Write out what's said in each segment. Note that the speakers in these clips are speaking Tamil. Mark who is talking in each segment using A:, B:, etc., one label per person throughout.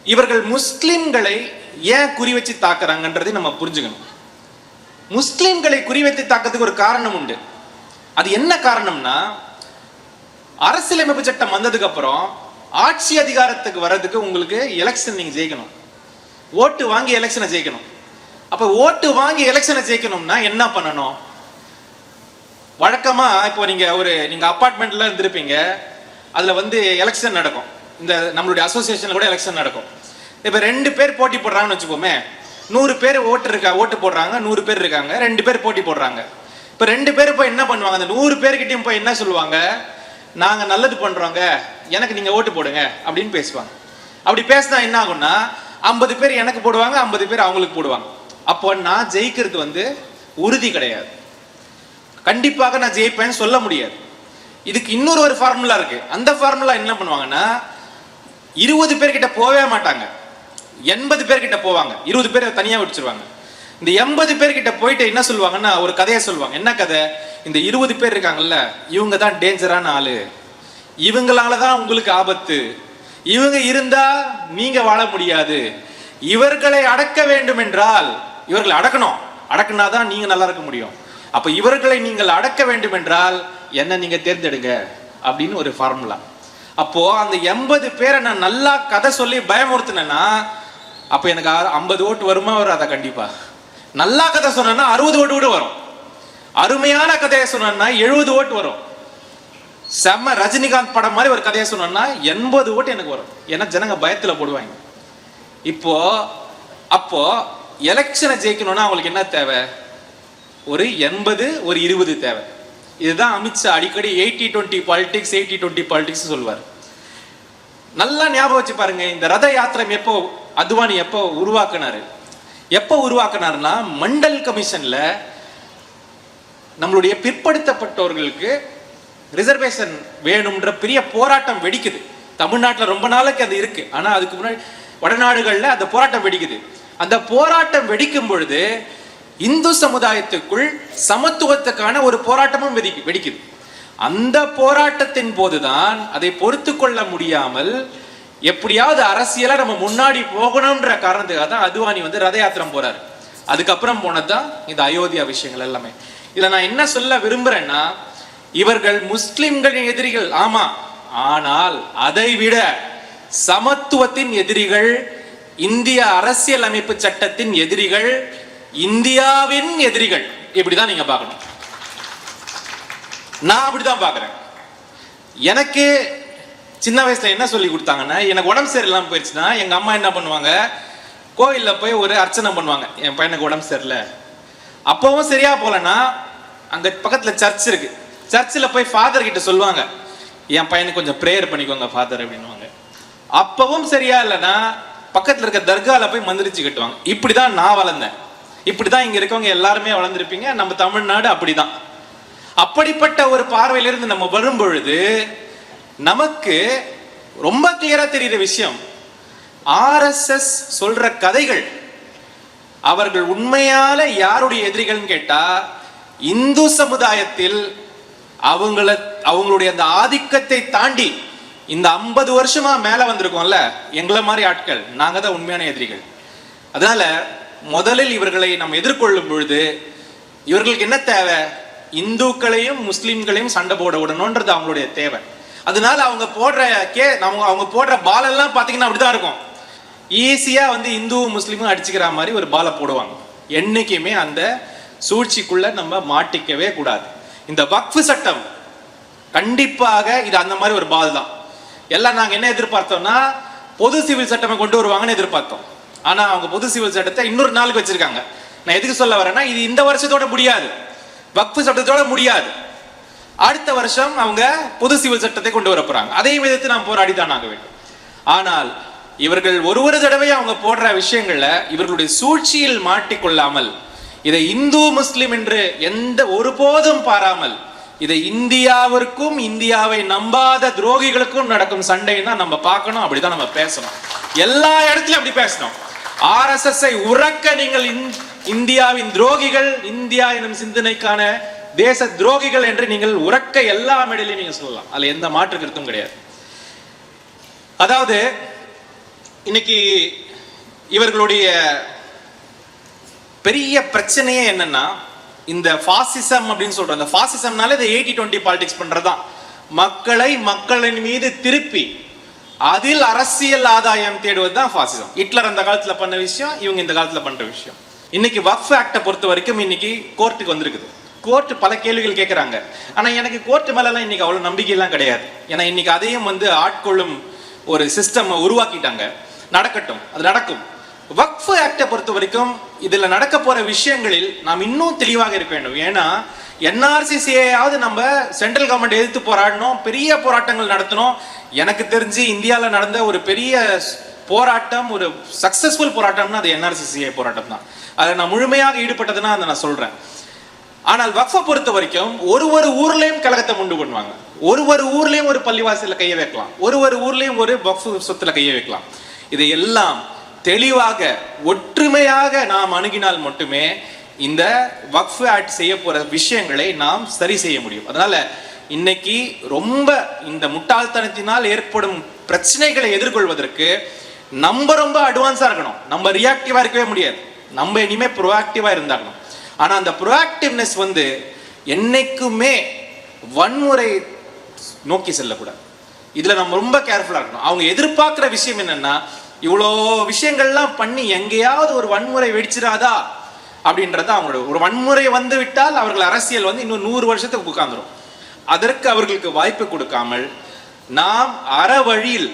A: இவர்கள் முஸ்லிம்களை ஏன் குறி வச்சு தாக்குறாங்கன்றதை நம்ம புரிஞ்சுக்கணும். முஸ்லிம்களை குறிவைத்து தாக்கிறதுக்கு ஒரு காரணம் உண்டு. அது என்ன காரணம்னா, அரசியலமைப்பு சட்டம் வந்ததுக்கு அப்புறம் ஆட்சி அதிகாரத்துக்கு வர்றதுக்கு உங்களுக்கு எலெக்ஷன் நீங்க ஜெயிக்கணும், ஓட்டு வாங்கி எலெக்ஷனை ஜெயிக்கணும். அப்ப ஓட்டு வாங்கி எலெக்ஷனை ஜெயிக்கணும்னா என்ன பண்ணணும்? வழக்கமா இப்போ நீங்க அபார்ட்மெண்ட்ல இருந்திருப்பீங்க, அதுல எலெக்ஷன் நடக்கும். இந்த நம்மளுடைய அசோசியேஷன்ல கூட எலெக்ஷன் நடக்கும். இப்ப 2 பேர் போட்டி போடுறாங்கன்னு வச்சுக்கோமே, 100 பேர் ஓட்டு போடுறாங்க, 100 பேர் இருக்காங்க, 2 பேர் போட்டி போடுறாங்க. இப்ப 2 பேர் போய் என்ன பண்ணுவாங்க, அந்த 100 பேர்கிட்டயும் போய் என்ன சொல்லுவாங்க, நாங்க நல்லது பண்றோங்க, எனக்கு நீங்க ஓட்டு போடுங்க அப்படின்னு பேசுவாங்க. அப்படி பேசினா என்ன ஆகும்னா, 50 பேர் எனக்கு போடுவாங்க, 50 பேர் அவங்களுக்கு போடுவாங்க. அப்போ நான் ஜெயிக்கிறது உறுதி கிடையாது, கண்டிப்பாக நான் ஜெயிப்பேன்னு சொல்ல முடியாது. இதுக்கு இன்னொரு ஃபார்முலா இருக்கு. அந்த ஃபார்முலா என்ன பண்ணுவாங்கன்னா, 20 பேர்கிட்ட போவே மாட்டாங்க, 80 பேர்கிட்ட போவாங்க, 20 பேர் தனியா வச்சிருவாங்க. இந்த 80 பேர்கிட்ட போயிட்டு என்ன சொல்லுவாங்கன்னா, ஒரு கதையை சொல்லுவாங்க. என்ன கதை? இந்த 20 பேர் இருக்காங்கல்ல, இவங்க தான் டேஞ்சரான ஆளு, இவங்களாலதான் உங்களுக்கு ஆபத்து, இவங்க இருந்தா நீங்க வாழ முடியாது, இவர்களை அடக்க வேண்டும் என்றால் இவர்களை அடக்கினாதான் நீங்க நல்லா இருக்க முடியும். அப்ப இவர்களை நீங்கள் அடக்க வேண்டும் என்றால் என்ன நீங்க தேர்ந்தெடுங்க அப்படின்னு ஒரு ஃபார்முலா. அப்போ அந்த 80 பேரை நான் நல்லா கதை சொல்லி பயமுறுத்தினேன்னா, அப்ப எனக்கு 50 ஓட்டு வருமா வராதா? கண்டிப்பா. நல்லா கதை சொன்னா 60 ஓட்டு கூட வரும். அருமையான கதையை சொன்னா 70 ஓட்டு வரும். செம்ம ரஜினிகாந்த் படம் மாதிரி ஒரு கதையை சொன்னா 80 ஓட்டு எனக்கு வரும். ஏன்னா ஜனங்க பயத்துல போடுவாங்க. அப்போ எலெக்ஷனை ஜெயிக்கணும்னா அவங்களுக்கு என்ன தேவை? ஒரு 80 ஒரு 20 தேவை. இதுதான் அமித்ஷா அடிக்கடி 80-20 பாலிடிக்ஸ் 80-20 பாலிடிக்ஸ் சொல்வார். நல்லா ஞாபகம் வச்சு பாருங்க. இந்த ரத யாத்திரை எப்போ அத்வானி எப்போ உருவாக்குனாருன்னா, மண்டல் கமிஷன்ல நம்மளுடைய பிற்படுத்தப்பட்டவர்களுக்கு ரிசர்வேஷன் வேணும்ன்ற பெரிய போராட்டம் வெடிக்குது. தமிழ்நாட்டில் ரொம்ப நாளைக்கு அது இருக்கு, ஆனா அதுக்கு முன்னாடி வடநாடுகள்ல அந்த போராட்டம் வெடிக்குது. அந்த போராட்டம் வெடிக்கும் பொழுது இந்து சமுதாயத்துக்குள் சமத்துவத்துக்கான ஒரு போராட்டமும் வெடிக்குது. அந்த போராட்டத்தின் போதுதான் அதை பொறுத்து கொள்ள முடியாமல் எப்படியாவது அரசியலா நம்ம முன்னாடி போகணும்ன்ற காரணத்துக்காக தான் அத்வானி ரத யாத்திரம் போறாரு. அதுக்கப்புறம் போனதுதான் இந்த அயோத்தியா விஷயங்கள் எல்லாமே. இதுல நான் என்ன சொல்ல விரும்புறேன்னா, இவர்கள் முஸ்லிம்களின் எதிரிகள், ஆமா, ஆனால் அதை விட சமத்துவத்தின் எதிரிகள், இந்திய அரசியல் அமைப்பு சட்டத்தின் எதிரிகள், இந்தியாவின் எதிரிகள். இப்படிதான் நீங்க பார்க்கணும். நான் அப்படிதான் பார்க்கிறேன். எனக்கு சின்ன வயசுல என்ன சொல்லி கொடுத்தாங்கன்னா, எனக்கு உடம்பு சரியில்லாம போயிடுச்சுன்னா எங்க அம்மா என்ன பண்ணுவாங்க, கோயில்ல போய் ஒரு அர்ச்சனை பண்ணுவாங்க. என் பையனுக்கு உடம்பு சரியில்லை, அப்பவும் சரியா போலன்னா அங்க பக்கத்துல சர்ச் இருக்கு, சர்ச்சில் போய் ஃபாதர் கிட்ட சொல்லுவாங்க, என் பையனுக்கு கொஞ்சம் ப்ரேயர் பண்ணிக்கோங்க ஃபாதர் அப்படின்னுவாங்க. அப்பவும் சரியா இல்லைன்னா பக்கத்துல இருக்க தர்கால போய் மந்திரிச்சு கட்டுவாங்க. இப்படிதான் நான் வளர்ந்தேன், இப்படிதான் இங்க இருக்கவங்க எல்லாருமே வளர்ந்துருப்பீங்க. நம்ம தமிழ்நாடு அப்படிதான். அப்படிப்பட்ட ஒரு பார்வையிலிருந்து நம்ம வரும் பொழுது நமக்கு ரொம்ப கிளியரா தெரியுற விஷயம், RSS சொல்ற கதைகள் அவர்கள் உண்மையால யாருடைய எதிரிகள் கேட்டா, இந்து சமுதாயத்தில் அவங்களுடைய அந்த ஆதிக்கத்தை தாண்டி இந்த 50 வருஷமா மேல வந்திருக்கோம்ல, எங்களை மாதிரி ஆட்கள், நாங்க தான் உண்மையான எதிரிகள். அதனால முதலில் இவர்களை நம்ம எதிர்கொள்ளும் பொழுது இவர்களுக்கு என்ன தேவை? இந்துக்களையும் முஸ்லிம்களையும் சண்டை போட விடணும்ன்றது அவங்களுடைய தேவை. அதனால அவங்க போடுற பால் எல்லாம் பாத்தீங்கன்னா அப்படிதான் இருக்கும். ஈஸியா இந்துவும் முஸ்லிமும் அடிச்சுக்கிற மாதிரி ஒரு பாலை போடுவாங்க. என்னைக்குமே அந்த சூழ்ச்சிக்குள்ள நம்ம மாட்டிக்கவே கூடாது. இந்த வக்ஃப் சட்டம் கண்டிப்பாக இது அந்த மாதிரி ஒரு பால் தான். எல்லாம் நாங்க என்ன எதிர்பார்த்தோம்னா, பொது சிவில் சட்டத்தை கொண்டு வருவாங்கன்னு எதிர்பார்த்தோம். ஆனா அவங்க பொது சிவில் சட்டத்தை இன்னொரு நாளுக்கு வச்சிருக்காங்க. நான் எதுக்கு சொல்ல வரேன்னா, இது இந்த வருஷத்தோட முடியாது, வக்ஃப் சட்டத்தோட முடியாது. அடுத்த வருஷம் அவங்க பொது சிவில் சட்டத்தை கொண்டு வர போறாங்க. அதை எதிர்த்து நாம் போராடித்தான் ஆக வேண்டும். ஆனால் இவர்கள் ஒரு தடவை அவங்க போடுற விஷயங்கள்ல இவர்களுடைய சூழ்ச்சியில் மாட்டிக்கொள்ளாமல், இதை இந்து முஸ்லிம் என்று ஒருபோதும் பாராமல், இதை இந்தியாவிற்கும் இந்தியாவை நம்பாத துரோகிகளுக்கும் நடக்கும் சண்டைன்னு தான் நம்ம பார்க்கணும். அப்படிதான் நம்ம பேசணும், எல்லா இடத்துலயும் அப்படி பேசணும். RSS உறக்க நீங்கள் இந்தியாவின் துரோகிகள், இந்தியா எனும் சிந்தனைக்கான தேச துரோகிகள் என்று நீங்கள் உறக்க எல்லா மேடையிலையும் நீங்க சொல்லலாம். அதுல எந்த மாற்று கருத்தும் கிடையாது. அதாவது இன்னைக்கு இவர்களுடைய பெரிய பிரச்சனையே என்னன்னா, இந்த பாசிசம் அப்படின்னு சொல்றோம். இந்த பாசிசம்னால இந்த 80-20 பாலிடிக்ஸ் பண்றதுதான். மக்களை மக்களின் மீது திருப்பி அதில் அரசியல் ஆதாயம் தேடுவது தான் பாசிசம். ஹிட்லர் அந்த காலத்துல பண்ண விஷயம், இவங்க இந்த காலத்துல பண்ற விஷயம். இன்னைக்கு வக்ஃப் ஆக்டை பொறுத்த வரைக்கும் இன்னைக்கு கோர்ட்டுக்கு வந்திருக்குது. கோர்ட் பல கேள்விகள் கேட்கறாங்க. ஆனா எனக்கு கோர்ட் மேலாம் இன்னைக்கு அவ்வளவு நம்பிக்கை எல்லாம் கிடையாது. ஏன்னா இன்னைக்கு அதையும் ஆட்கொள்ளும் ஒரு சிஸ்டம் உருவாக்கிட்டாங்க. நடக்கட்டும், அது நடக்கும். வக்ஃப் ஆக்டை பொறுத்த வரைக்கும் இதுல நடக்க போற விஷயங்களில் நாம் இன்னும் தெளிவாக இருக்க வேண்டும். ஏன்னா என்ஆர்சிசியாவது நம்ம சென்ட்ரல் கவர்மெண்ட் எதிர்த்து போராடணும், பெரிய போராட்டங்கள் நடத்தணும். எனக்கு தெரிஞ்சு இந்தியாவில் நடந்த ஒரு பெரிய போராட்டம், ஒரு சக்சஸ்ஃபுல் போராட்டம்னா அது என்ஆர்சிசிஏ போராட்டம் தான். அதில் நான் முழுமையாக ஈடுபட்டதுன்னா அதை நான் சொல்றேன். ஆனால் வக்ஃபை பொறுத்த வரைக்கும் ஒரு ஊர்லயும் கலகத்தை உண்டு பண்ணுவாங்க. ஒரு ஊர்லயும் ஒரு பள்ளிவாசல கைய வைக்கலாம், ஒரு ஊர்லயும் ஒரு வக்ஃப் சொத்துல கைய வைக்கலாம். இதை எல்லாம் தெளிவாக ஒற்றுமையாக நாம் அணுகினால் மட்டுமே இந்த வக்ஃப் ஆக்ட் செய்ய போற விஷயங்களை நாம் சரி செய்ய முடியும். அதனால இன்னைக்கு ரொம்ப இந்த முட்டாள்தனத்தினால் ஏற்படும் பிரச்சனைகளை எதிர்கொள்வதற்கு நம்ம ரொம்ப அட்வான்ஸா இருக்கணும். நம்ம ரியாக்டிவா இருக்கவே முடியாது. நம்ம இனிமே ப்ரோஆக்டிவா இருந்தாகணும். ஆனா அந்த ப்ரோஆக்டிவ்னஸ் என்னைக்குமே வன்முறை நோக்கி செல்லக்கூடாது. இதுல நம்ம ரொம்ப கேர்ஃபுல்லா இருக்கணும். அவங்க எதிர்பார்க்கிற விஷயம் என்னன்னா, இவ்வளோ விஷயங்கள்லாம் பண்ணி எங்கேயாவது ஒரு வன்முறை வெடிச்சிடாதா அப்படின்றது அவங்களோட. ஒரு வன்முறை வந்து விட்டால் அவர்கள் அரசியல் இன்னும் 100 வருஷத்துக்கு உட்கார்ந்துரும். அதற்கு அவர்களுக்கு வாய்ப்பு கொடுக்காமல் நாம் அற வழியில்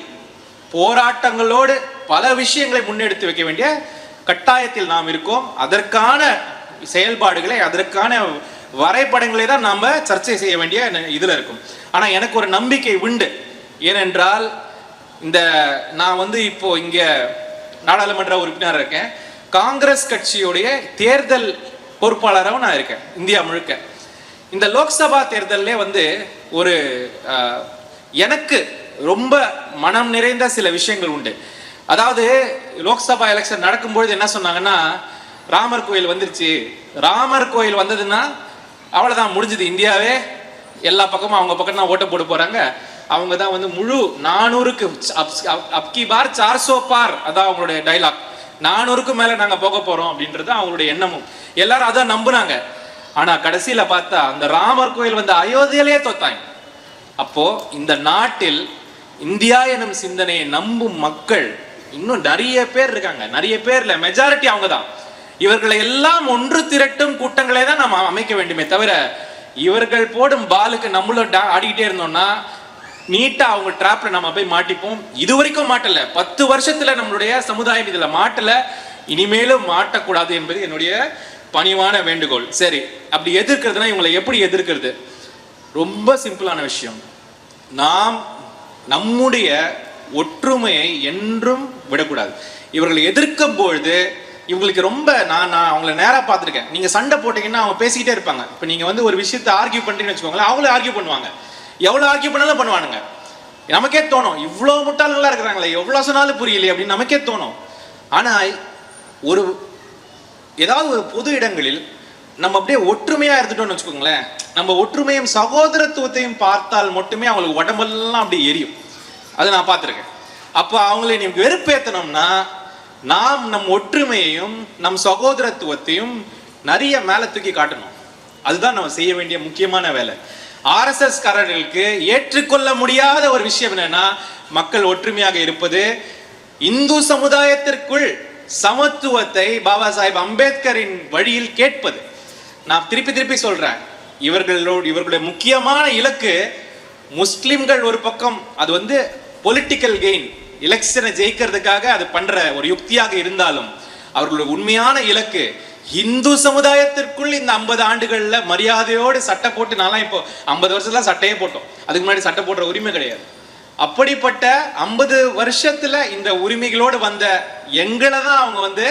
A: போராட்டங்களோடு பல விஷயங்களை முன்னெடுத்து வைக்க வேண்டிய கட்டாயத்தில் நாம் இருக்கோம். அதற்கான செயல்பாடுகளை, அதற்கான வரைபடங்களை தான் நாம சர்ச்சை செய்ய வேண்டிய இதுல இருக்கும். ஆனா எனக்கு ஒரு நம்பிக்கை உண்டு. ஏனென்றால் இந்த நான் இப்போ இங்க நாடாளுமன்ற உறுப்பினர் இருக்கேன். காங்கிரஸ் கட்சியுடைய தேர்தல் பொறுப்பாளராகவும் நான் இருக்கேன் இந்தியா முழுக்க. இந்த லோக்சபா தேர்தலே ஒரு எனக்கு ரொம்ப மனம் நிறைந்த சில விஷயங்கள் உண்டு. அதாவது லோக்சபா எலெக்ஷன் நடக்கும்பொழுது என்ன சொன்னாங்கன்னா, ராமர் கோயில் வந்துருச்சு, ராமர் கோயில் வந்ததுன்னா அவ்வளவுதான், முடிஞ்சது, இந்தியாவே எல்லா பக்கமும் அவங்க பக்கம் தான் ஓட்ட போட போறாங்க. அவங்க தான் முழு 400க்கு அப்கி பார் 400 பார், அதான் அவங்களுடைய டைலாக். 400க்கு மேல நாங்க போக போறோம் அப்படின்றது அவங்களுடைய எண்ணமும். எல்லாரும் அதான் நம்புனாங்க. ஆனா கடைசியில பார்த்தா அந்த ராமர் கோயில் அயோத்தியிலேயே தோத்தாங்க. அப்போ இந்த நாட்டில் இந்தியா எனும் சிந்தனையை நம்பும் மக்கள் இன்னும் நிறைய பேர் இருக்காங்க. நிறைய பேர்ல மெஜாரிட்டி அவங்க தான். இவர்களை எல்லாம் ஒன்று திரட்டும் கூட்டங்களை தான் நம்ம அமைக்க வேண்டுமே தவிர, இவர்கள் போடும் பாலுக்கு நம்மளும் ஆடிக்கிட்டே இருந்தோம்னா நீட்டா அவங்க டிராப்ல நம்ம போய் மாட்டிப்போம். இதுவரைக்கும் மாட்டல, 10 வருஷத்துல நம்மளுடைய சமுதாயம் இதுல மாட்டல, இனிமேலும் மாட்டக்கூடாது என்பது என்னுடைய பணிவான வேண்டுகோள். சரி, அப்படி எதிர்க்கிறதுனா இவங்களை எப்படி எதிர்க்கிறது? ரொம்ப சிம்பிளான விஷயம். நாம் நம்முடைய ஒற்றுமையை என்றும் விடக்கூடாது. இவர்களை எதிர்க்கும் பொழுது இவங்களுக்கு ரொம்ப நான் அவங்கள நேரா பார்த்துருக்கேன். நீங்க சண்டை போட்டீங்கன்னா அவங்க பேசிக்கிட்டே இருப்பாங்க. இப்போ நீங்க ஒரு விஷயத்தை ஆர்கியூ பண்றீங்கன்னு வச்சுக்கோங்களேன், அவங்களும் ஆர்கியூ பண்ணுவாங்க. எவ்வளவு ஆர்கியூ பண்ணாலும் பண்ணுவானுங்க. நமக்கே தோணும், இவ்வளவு முட்டாள்களா இருக்கிறாங்களே, எவ்வளவு சொன்னாலும் புரியலையே அப்படின்னு நமக்கே தோணும். ஆனா ஏதாவது ஒரு பொது இடங்களில் நம்ம அப்படியே ஒற்றுமையா இருந்துட்டோம்னு வச்சுக்கோங்களேன், நம்ம ஒற்றுமையும் சகோதரத்துவத்தையும் பார்த்தால் மட்டுமே அவங்களுக்கு உடம்பெல்லாம் அப்படி எரியும். அதை நான் பார்த்துருக்கேன். அப்போ அவங்களை நீ வெறுப்பேற்றணும்னா நாம் நம் ஒற்றுமையையும் நம் சகோதரத்துவத்தையும் நிறைய மேல தூக்கி காட்டணும். அதுதான் நம்ம செய்ய வேண்டிய முக்கியமான வேலை. ஆர்எஸ்எஸ் காரர்களுக்கு ஏற்றுக்கொள்ள முடியாத ஒரு விஷயம் என்னன்னா, மக்கள் ஒற்றுமையாக இருப்பது, இந்து சமுதாயத்திற்குள் சமத்துவத்தை பாபா சாஹிப் அம்பேத்கரின் வழியில் கேட்பது. நான் திருப்பி சொல்றேன், இவர்களுடைய முக்கியமான இலக்கு முஸ்லிம்கள் ஒரு பக்கம், அது பொலிட்டிக்கல் கெயின், எலெக்ஷனை ஜெயிக்கிறதுக்காக அது பண்ற ஒரு யுக்தியாக இருந்தாலும் அவர்களுடைய உண்மையான இலக்கு இந்து சமுதாயத்திற்குள் இந்த 50 ஆண்டுகள்ல மரியாதையோடு சட்டை போட்டு, நான்லாம் இப்போ 50 வருஷத்துல சட்டையே போட்டோம், அதுக்கு முன்னாடி சட்டை போடுற உரிமை கிடையாது. அப்படிப்பட்ட 50 வருஷத்துல இந்த உரிமைகளோடு வந்த எங்களை தான் அவங்க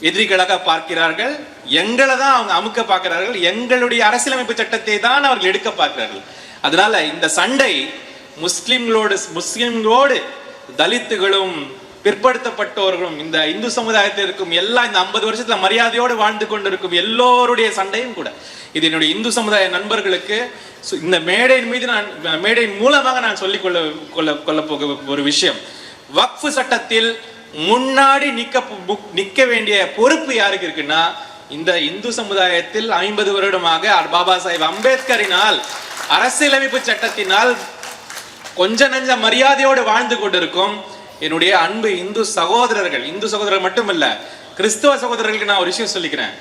A: எதிரிகளாக பார்க்கிறார்கள், எங்களை தான் அவங்க அமுக்க பார்க்கிறார்கள், எங்களுடைய அரசியலமைப்பு சட்டத்தை தான் அவர்கள் எடுக்க பார்க்கிறார்கள். அதனால இந்த சண்டை முஸ்லிம்களோடு தலித்துகளும் பிற்படுத்தப்பட்டவர்களும் இந்த இந்து சமுதாயத்திற்கும் எல்லாம் இந்த 50 வருஷத்துல மரியாதையோடு வாழ்ந்து கொண்டிருக்கும் எல்லோருடைய சண்டையும் கூட. இது என்னுடைய இந்து சமுதாய நண்பர்களுக்கு இந்த மேடையின் மூலமாக நான் சொல்லிக் கொள்ள போக ஒரு விஷயம். வக்ஃபு சட்டத்தில் முன்னாடி நிக்க வேண்டிய பொறுப்பு யாருக்கு இருக்குன்னா, இந்த இந்து சமுதாயத்தில் 50 வருடமாக பாபா சாஹிப் அம்பேத்கரினால் அரசியலமைப்பு சட்டத்தினால் கொஞ்ச நஞ்ச மரியாதையோடு வாழ்ந்து கொண்டிருக்கும் என்னுடைய அன்பு இந்து சகோதரர்கள் மட்டுமல்ல, கிறிஸ்துவ சகோதரர்களுக்கு நான் ஒரு விஷயம் சொல்லிக்கிறேன்.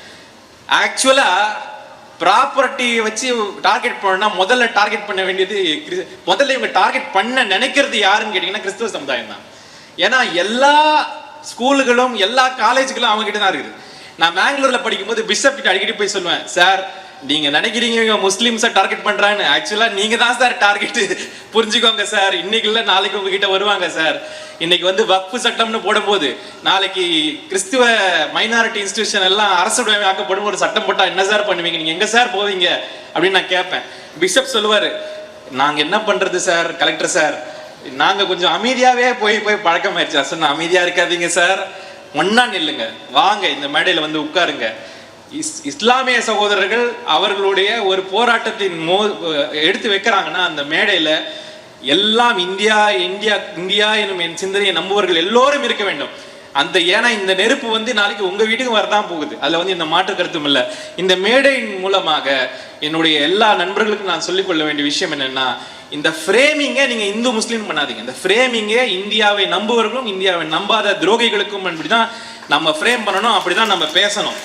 A: ஆக்சுவலா ப்ராப்பர்ட்டி வச்சு டார்கெட் பண்ணா முதல்ல டார்கெட் பண்ண வேண்டியது, முதல்ல இவங்க டார்கெட் பண்ண நினைக்கிறது யாருன்னு கேட்டீங்கன்னா கிறிஸ்துவ சமுதாயம் தான். ஏன்னா எல்லா ஸ்கூலுகளும் எல்லா காலேஜுகளும் அவங்க கிட்ட தான் இருக்குது. நான் பெங்களூர்ல படிக்கும்போது பிஷப் கிட்ட அடிக்கடி போய் சொல்லுவேன், சார் நீங்க நினைக்கிறீங்க முஸ்லிம்ஸை டார்கெட் பண்றான்னு, ஆக்சுவலா நீங்க தான் சார் டார்கெட், புரிஞ்சுக்கோங்க சார். இன்னைக்கு இல்ல நாளைக்கு உங்ககிட்ட வருவாங்க சார். இன்னைக்கு வந்து வக்ஃபு சட்டம்னு போடும்போது நாளைக்கு கிறிஸ்துவ மைனாரிட்டி இன்ஸ்டிடியூஷன் எல்லாம் அரசுடைமையாக்கப்படும் ஒரு சட்டம் போட்டா என்ன சார் பண்ணுவீங்க, நீங்க எங்க சார் போவீங்க அப்படின்னு நான் கேட்பேன். பிஷப் சொல்லுவாரு, நாங்க என்ன பண்றது சார், கலெக்டர் சார், நாங்க கொஞ்சம் அமைதியாவே போய் பழக்கமாயிருச்சு. சொன்ன அமைதியா இருக்காதீங்க சார், ஒன்னா நில்லுங்க, வாங்க இந்த மேடையில வந்து உட்காருங்க. இஸ்லாமிய சகோதரர்கள் அவர்களுடைய ஒரு போராட்டத்தின் எடுத்து வைக்கிறாங்கன்னா அந்த மேடையில எல்லாம் இந்தியா இந்தியா இந்தியா எனும் என் சிந்தனையை நம்புவர்கள் எல்லோரும் இருக்க வேண்டும். அந்த ஏன்னா இந்த நெருப்பு வந்து நாளைக்கு உங்க வீட்டுக்கு வரதான் போகுது, அதுல வந்து இந்த மாற்று கருத்தும் இல்லை. இந்த மேடையின் மூலமாக என்னுடைய எல்லா நண்பர்களுக்கும் நான் சொல்லிக்கொள்ள வேண்டிய விஷயம் என்னன்னா, இந்த ஃப்ரேமிங்கை நீங்க இந்து முஸ்லீம் பண்ணாதீங்க. இந்த ஃப்ரேமிங்கை இந்தியாவை நம்புவர்களும் இந்தியாவை நம்பாத துரோகிகளுக்கும் அப்படிதான் நம்ம ஃப்ரேம் பண்ணணும், அப்படிதான் நம்ம பேசணும்.